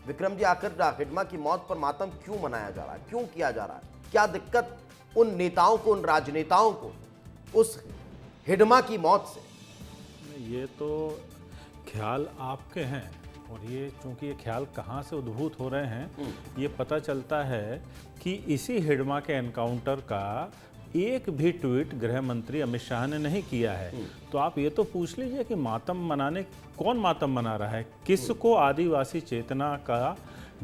विक्रम जी, आखिर हिडमा की मौत पर मातम क्यों मनाया जा रहा है, क्यों किया जा रहा है? क्या दिक्कत उन नेताओं को, उन राजनेताओं को उस हिडमा की मौत से? ये तो ख्याल आपके हैं, और ये चूंकि ये ख्याल कहाँ से उद्भूत हो रहे हैं, ये पता चलता है कि इसी हिडमा के एनकाउंटर का एक भी ट्वीट गृह मंत्री अमित शाह ने नहीं किया है। तो आप ये तो पूछ लीजिए कि मातम मनाने, कौन मातम मना रहा है? किसको आदिवासी चेतना का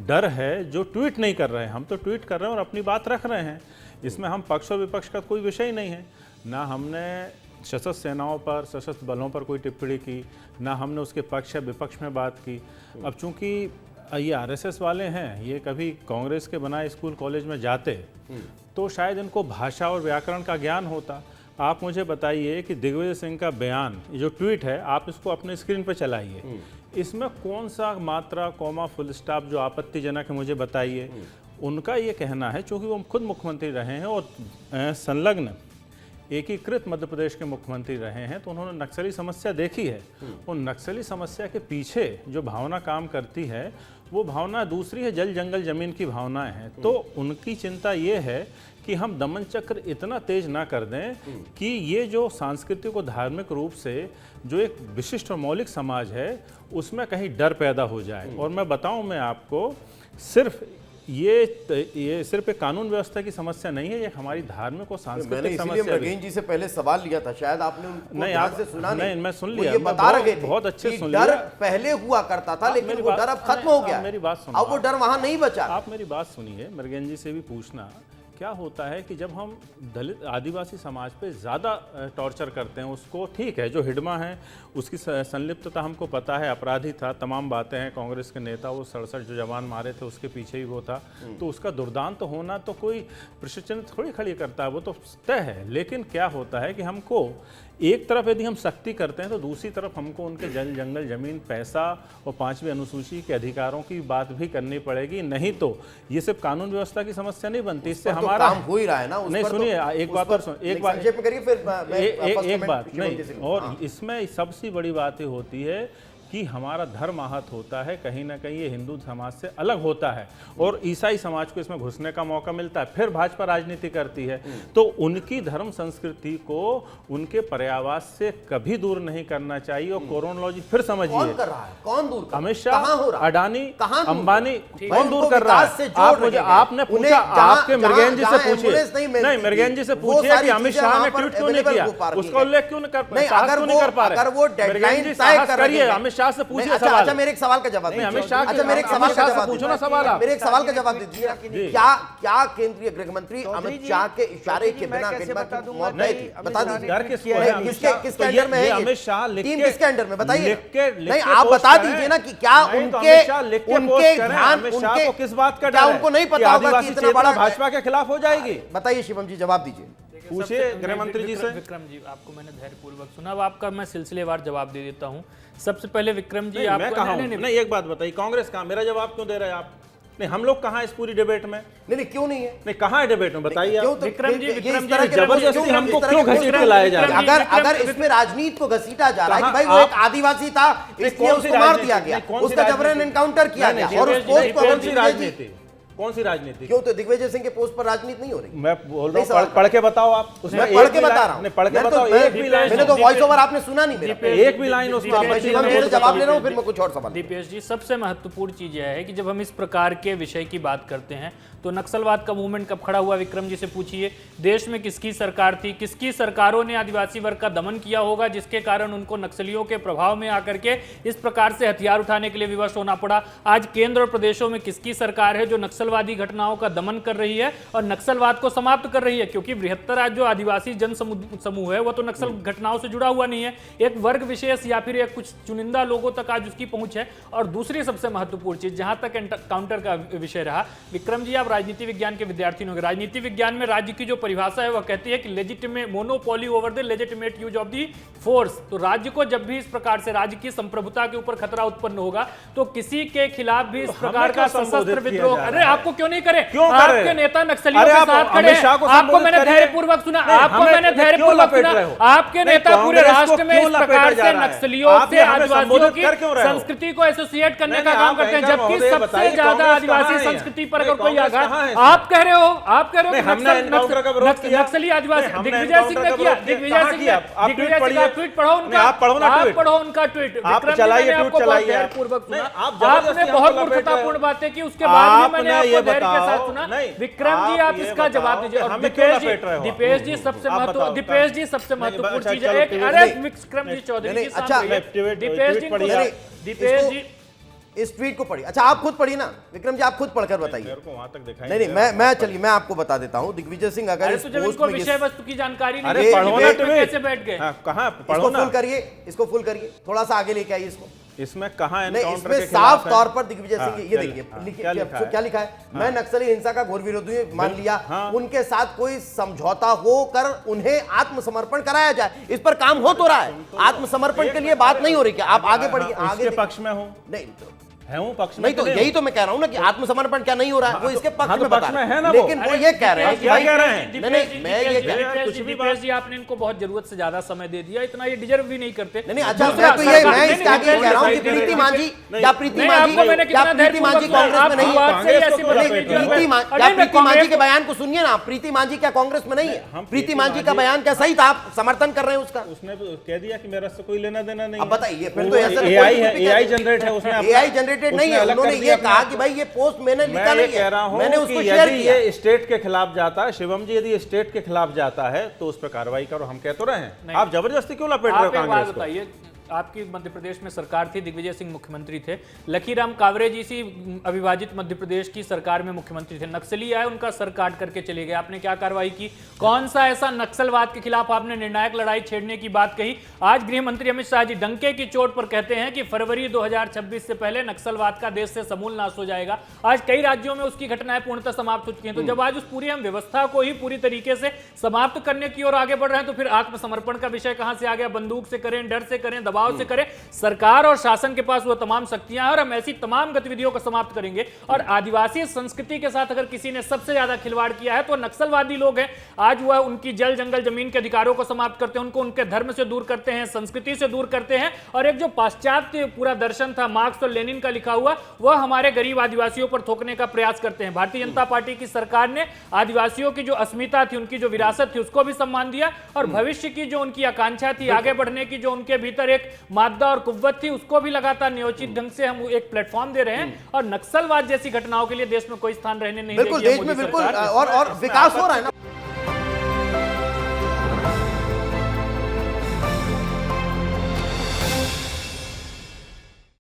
डर है जो ट्वीट नहीं कर रहे हैं? हम तो ट्वीट कर रहे हैं और अपनी बात रख रहे हैं। इसमें हम पक्ष और विपक्ष का कोई विषय नहीं है। ना हमने सशस्त्र सेनाओं पर, सशस्त्र बलों पर कोई टिप्पणी की, ना हमने उसके पक्ष या विपक्ष में बात की। अब चूंकि ये आरएसएस वाले हैं, ये कभी कांग्रेस के बनाए स्कूल कॉलेज में जाते तो शायद इनको भाषा और व्याकरण का ज्ञान होता। आप मुझे बताइए कि दिग्विजय सिंह का बयान, ये जो ट्वीट है, आप इसको अपने स्क्रीन पर चलाइए, इसमें कौन सा मात्रा, कॉमा, फुल स्टॉप जो आपत्तिजनक है मुझे बताइए। उनका ये कहना है, चूंकि वो खुद मुख्यमंत्री रहे हैं और संलग्न एकीकृत मध्य प्रदेश के मुख्यमंत्री रहे हैं, तो उन्होंने नक्सली समस्या देखी है। और नक्सली समस्या के पीछे जो भावना काम करती है, वो भावना दूसरी है, जल जंगल जमीन की भावनाएं हैं। तो उनकी चिंता ये है कि हम दमन चक्र इतना तेज ना कर दें कि ये जो सांस्कृतिक और धार्मिक रूप से जो एक विशिष्ट और मौलिक समाज है, उसमें कहीं डर पैदा हो जाए। और मैं बताऊं, मैं आपको सिर्फ ये सिर्फ एक कानून व्यवस्था की समस्या नहीं है, ये हमारी धार्मिक और सांस्कृतिक समस्या है। मृगेन जी से पहले सवाल लिया था, शायद आपने उनको नहीं, ध्यान से सुना नहीं। मैं सुन लिया, ये बता रहे थे बहुत अच्छे सुन लिया। डर पहले हुआ करता था, लेकिन वो डर अब खत्म हो गया। मेरी बात सुनो, अब वो डर वहां नहीं बचा। आप मेरी बात सुनिए, मृगेन जी से भी पूछना। क्या होता है कि जब हम दलित आदिवासी समाज पे ज़्यादा टॉर्चर करते हैं, उसको ठीक है, जो हिडमा है उसकी संलिप्तता हमको पता है, अपराधी था, तमाम बातें हैं, कांग्रेस के नेता, वो 67 जो जवान मारे थे उसके पीछे ही वो था, तो उसका दुर्दांत होना तो कोई प्रश्न थोड़ी खड़ी करता है, वो तो तय है। लेकिन क्या होता है कि हमको एक तरफ यदि हम सख्ती करते हैं तो दूसरी तरफ हमको उनके जल जंगल जमीन, पैसा और 5वीं अनुसूची के अधिकारों की बात भी करनी पड़ेगी। नहीं तो ये सिर्फ कानून व्यवस्था की समस्या नहीं बनती, इससे हमारा काम हो ही रहा है ना। नहीं, सुनिए, एक बात और सुन, एक बात संक्षेप में करिए, फिर एक बात नहीं। और इसमें सबसे बड़ी बात ये होती है कि हमारा धर्म आहत होता है, कहीं ना कहीं ये हिंदू समाज से अलग होता है और ईसाई समाज को इसमें घुसने का मौका मिलता है। फिर भाजपा राजनीति करती है, तो उनकी धर्म संस्कृति को उनके पर्यावास से कभी दूर नहीं करना चाहिए। और कोरोनोलॉजी फिर समझिए, कौन कर रहा है, कौन दूर कर रहा है? अमित शाह, अडानी, अंबानी, कौन दूर कर रहा है? आप मुझे, आपने पूछा, आपके मृगेन जी से पूछिए, नहीं, मृगेन जी से पूछिए कि अमित शाह ने ट्वीट क्यों नहीं किया, उसका उल्लेख क्यों नहीं कर पा रहे? अगर वो डेडलाइन तय कर करिए, अमित शाह से पूछिए अच्छा, सवाल। अच्छा, मेरे एक सवाल का जवाब दीजिए। अमित शाह, अच्छा, मेरे एक सवाल का जवाब पूछो ना सवाल। मेरे एक सवाल का जवाब दीजिए। क्या केंद्रीय गृह मंत्री अमित शाह के इशारे के बिना हिडमा की मौत तय थी? बता दीजिए। डर किसके अंडर में है? अमित शाह टीम किसके अंडर में, बताइए। नहीं, आप बता दीजिए ना कि क्या उनके ध्यान, उनके किस बात का क्या उनको नहीं पता होगा कि इतना बड़ा भाजपा के खिलाफ हो जाएगी? बताइए शिवम जी, जवाब दीजिए। पूछिए गृह मंत्री जी से। विक्रम जी, आपको मैंने धैर्यपूर्वक सुना, अब आपका मैं सिलसिलेवार जवाब दे देता हूं। सबसे पहले विक्रम जी, मैं कहा नहीं, एक बात बताइए, कांग्रेस कहां? मेरा जवाब क्यों दे रहे हैं आप? नहीं, हम लोग कहां इस पूरी डिबेट में? नहीं, क्यों नहीं है? नहीं, कहां है डिबेट में, बताइए। विक्रम जी, जबरदस्ती हमको क्यों घसीट के लाया जा रहा है? अगर इसमें राजनीति को घसीटा जा रहा है कि भाई वो एक आदिवासी था, इसलिए उसको मार दिया गया, उसका जबरन एनकाउंटर किया गया, और उस पोस्ट को कौन सी राजनीति? कौन सी राजनीति? क्यों? तो दिग्विजय सिंह के पोस्ट पर राजनीति नहीं हो रही? मैं बोल रहा हूँ, पढ़ के बताओ आप। उसमें पढ़ के बता रहा हूँ, पढ़ के बताओ, एक भी लाइन। मैंने तो वॉइस ओवर आपने सुना नहीं मेरा, एक भी लाइन उसमें जवाब ले रहा हूँ, फिर मैं कुछ और सवाल। दीपेश जी, सबसे महत्वपूर्ण चीज यह है कि जब हम इस प्रकार के विषय की बात करते हैं तो नक्सलवाद का मूवमेंट कब खड़ा हुआ, विक्रम जी से पूछिए। देश में किसकी सरकार थी, किसकी सरकारों ने आदिवासी वर्ग का दमन किया होगा जिसके कारण उनको नक्सलियों के प्रभाव में आकर के इस प्रकार से हथियार उठाने के लिए विवश होना पड़ा। आज केंद्र और प्रदेशों में किसकी सरकार है जो नक्सलवादी घटनाओं का दमन कर रही है और नक्सलवाद को समाप्त कर रही है? क्योंकि बृहत्तर आज जो आदिवासी जन समूह है वो तो नक्सल घटनाओं से जुड़ा हुआ नहीं है, एक वर्ग विशेष या फिर एक कुछ चुनिंदा लोगों तक आज उसकी पहुंच है। और दूसरी सबसे महत्वपूर्ण चीज, जहां तक काउंटर का विषय रहा, विक्रम जी आप राजनीति विज्ञान के विद्यार्थी होंगे, राजनीति विज्ञान में राज्य की जो परिभाषा है वह कहती है कि legitimate monopoly over the legitimate use of the force. तो राज्य को जब भी इस प्रकार से राज्य की संप्रभुता के ऊपर खतरा उत्पन्न होगा तो किसी के खिलाफ भी इस प्रकार का सशस्त्र विद्रोह, अरे आपको क्यों नहीं करे? क्यों कर रहे आपके हैं? नेता नक्सलियों अरे के आप साथ खड़े अमित शाह को हैं, आपको संबोधित मैंने करिए। धैर्यपूर्वक सुना, नहीं, आपको हमें मैंने क्यों धैर्यपूर्वक लपेट सुना। रहे हो? आपके नहीं, नेता पूरे कांग्रेस को राष्ट्र में क्यों इस प्रकार लपेटा जा से रहा है? नक्सलियों आप से ये हमें आदिवासियों संबोधित की कर क्यों रहे हो? संस्कृति को एसोसिएट करने नहीं, का नहीं, काम आप करते हैं, ऐसा जबकि महोदय सबसे बताइए, ज्यादा कांग्रेस आदिवासी कहाँ है? संस्कृति पर नहीं, अगर कोई कांग्रेस आघात, कहाँ है? आप कह रहे हो नहीं, हमने एनकाउंटर का विरोध किया। नक्सली आदिवासी नहीं, हमने दिग्विजय सिंह ने एनकाउंटर का किया, विरोध किया। दिग्विजय कहाँ सिंह किया? ने आप ट्वीट दिग्विजय सिंह पढ़िए। का ट्वीट पढ़ो उनका, नहीं, आप पढ़ो ना ट्वीट। पढ़ो उनका ट्वीट। आप विक्रम जी, चलाइए, मैंने ट्वीट आपको बहुत चलाइए आप। धैर्यपूर्वक नहीं, सुना, आप जबरदस्ती आपने हमको बहुत लपेट रहे हो। मूर्खतापूर्ण बातें की, उसके बाद भी मैंने आपने ये आपको धैर्य के साथ बताओ, सुना। नहीं, विक्रम जी, आप आप ये इसका जवाब बताओ दीजिए। कि और हमें क्यों दीपेश लपेट रहे हो? जी, दीपेश जी सबसे आप बताओ, दीपेश जी सबसे नहीं, महत्वपूर्ण अच्छा, चीज है। चलो, एक, ट्वीट अरे नहीं, विक्रम जी चौधरी नहीं, जी अच्छा, साहब, ट्वीट दीपेश जी पढ़िए। नहीं, दीपेश इसको- जी इस ट्वीट को पढ़िए। अच्छा, आप खुद पढ़िए ना विक्रम जी, आप खुद पढ़कर बताइए। मेरे को वहां तक दिखाई नहीं, मैं चलिए मैं आपको बता देता हूँ। दिग्विजय सिंह अगर अरे इस तो जब पोस्ट इनको में विषय वस्तु की जानकारी नहीं अरे थी, पढ़ो ना डिबेट में ट्वीट। कैसे बैठ गए? कहाँ पढ़ो इसको ना। फुल करिए, इसको फुल करिए, थोड़ा सा आगे लेके आइए इसको। इसमें कहाँ नहीं, एनकाउंटर इसमें के खिलाफ साफ है? तौर पर दिग्विजय सिंह हाँ, ये क्या देखिए लिखा? लिखिए क्या लिखा है? क्या लिखा है। मैं नक्सली हिंसा का घोर विरोधी मान लिया, हाँ। उनके साथ कोई समझौता हो कर उन्हें आत्मसमर्पण कराया जाए, इस पर काम हो तो रहा है। आत्मसमर्पण के लिए बात नहीं हो रही। क्या आप आगे पढ़िए, हाँ, आगे उसके पक्ष में हूँ, नहीं है हूँ पक्ष में नहीं, तो कि यही तो मैं कह रहा हूं ना कि आत्मसमर्पण क्या नहीं हो रहा है, वो इसके पक्ष हाँ, तो में बता पक्ष में रहे है हैं। ना वो। लेकिन वो ये कह रहे हैं कि क्या भाई कह रहे हैं? नहीं, मैं ये कह रहा हूं। कुछ भी दीपेश जी, आपने इनको बहुत जरूरत से ज्यादा समय दे दिया, इतना ये डिजर्व भी नहीं करते। नहीं, अच्छा, दूसरा, मैं तो ये सरकार- मैं नहीं, इसके आगे नहीं, कह रहा हूं कि नहीं, प्रीति नहीं, मांझी नहीं, क्या प्रीति नहीं, मांझी आपको मैंने क्या कितना प्रीति मांझी कांग्रेस में नहीं है? बात से ही ऐसी कांग्रेस को बनी लपेट हुई रहे है। हो। क्या प्रीति मांझी के बयान को सुनिए ना। प्रीति मांझी क्या कांग्रेस में नहीं है? प्रीति मांझी का बयान क्या सही था? आप समर्थन कर रहे हैं उसका? उसने तो कह दिया कि मेरा से कोई लेना देना नहीं अब है। बताइए, फिर वो तो ऐसा AI है, AI जनरेट है, उसने अपना- AI जनरेटेड नहीं उसने है। अलग उन्होंने कर दिया ये कहा अपना- कि भाई ये पोस्ट मैंने लिखा मैं ये नहीं कह रहा है, हूं मैंने कि उसको शेयर यदि किया। ये स्टेट के खिलाफ जाता है, शिवम जी, यदि ये स्टेट के खिलाफ जाता है तो उस पर कार्रवाई करो, हम कह तो रहे हैं। नहीं। आप जबरदस्ती क्यों लपेट रहे हो आप एक बात कांग्रेस को? बताइए, आपकी मध्य प्रदेश में सरकार थी, दिग्विजय सिंह मुख्यमंत्री थे, लखीराम कावरे जी सी अविभाजित मध्य प्रदेश की सरकार में मुख्यमंत्री थे, नक्सली आए, उनका सर काट करके चले गए, आपने क्या कार्रवाई की? कौन सा ऐसा नक्सलवाद के खिलाफ आपने निर्णायक लड़ाई छेड़ने की बात कही? आज गृह मंत्री अमित शाह जी डंके की चोट पर कहते हैं कि फरवरी 2026 से पहले नक्सलवाद का देश से समूल नाश हो जाएगा। आज कई राज्यों में उसकी घटनाएं पूर्णतः समाप्त हो चुकी हैं। तो जब आज उस पूरी हम व्यवस्था को ही पूरी तरीके से समाप्त करने की ओर आगे बढ़ रहे हैं, तो फिर आत्मसमर्पण का विषय कहां से आ गया? बंदूक से करें, डर से करें, दबाव से करें, सरकार और शासन के पास वो तमाम शक्तियां हैं और हम ऐसी तमाम गतिविधियों को समाप्त करेंगे। और आदिवासी संस्कृति के साथ अगर किसी ने सबसे ज्यादा खिलवाड़ किया है तो नक्सलवादी लोग हैं। आज वह उनकी जल जंगल जमीन के अधिकारों को समाप्त करते हैं, उनको उनके धर्म से दूर करते हैं, संस्कृति से दूर करते हैं। और एक जो पाश्चात्य पूरा दर्शन था मार्क्स और लेनिन का लिखा हुआ, वह हमारे गरीब आदिवासियों पर थोपने का प्रयास करते हैं। भारतीय जनता पार्टी की सरकार ने आदिवासियों की जो अस्मिता थी, उनकी जो विरासत थी, उसको भी सम्मान दिया और भविष्य की जो उनकी आकांक्षा थी, आगे बढ़ने की जो उनके भीतर एक मादा और कुव्वत थी, उसको भी लगातार नियोजित ढंग से हम एक प्लेटफॉर्म दे रहे हैं। और नक्सलवाद जैसी घटनाओं के लिए देश में कोई स्थान रहने नहीं बिल्कुल, देगी देश में मोदी बिल्कुल सरकार। और विकास हो रहा है ना।